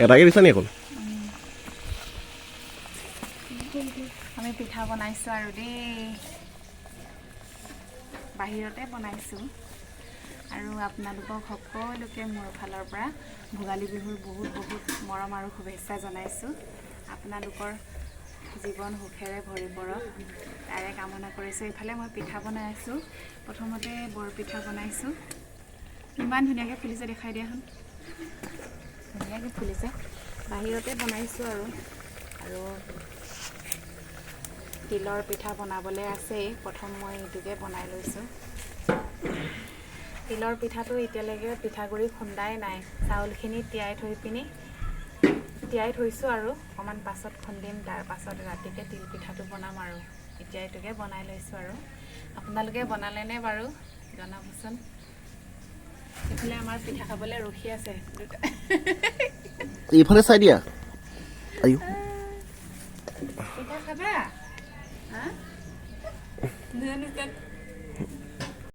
এটাকে দিছা নি অকল আমি পিঠা বনাইছোঁ আৰু দেই বাহিৰতে বনাইছোঁ আৰু আপোনালোকক সকলোকে মোৰ ফালৰ পৰা ভোগালী বিহুৰ বহুত বহুত মৰম আৰু শুভেচ্ছা জনাইছোঁ আপোনালোকৰ জীৱন সুখেৰে ভৰি পৰক তাৰে কামনা কৰিছোঁ এইফালে মই পিঠা বনাই আছোঁ প্ৰথমতে বৰপিঠা বনাইছোঁ ইমান ধুনীয়াকৈ ফুলিছে দেখাই দিয়াচোন ধুনীয়াকৈ ফুলিছে বাহিৰতে বনাইছোঁ আৰু তিলৰ পিঠা বনাবলৈ আছেই প্ৰথম মই এইটোকে বনাই লৈছোঁ তিলৰ পিঠাটো এতিয়ালৈকে পিঠাগুড়ি খুন্দাই নাই চাউলখিনি তিয়াই থৈছোঁ আৰু অকণমান পাছত খুন্দিম তাৰ পাছত ৰাতিকৈ তিল পিঠাটো বনাম আৰু এতিয়া এইটোকে বনাই লৈছোঁ আৰু আপোনালোকে বনালেনে বাৰু জনাবচোন এইফালে আমাৰ পিঠা খাবলৈ ৰখি আছে এইফালে চাই দিয়া পিঠা খাবা হা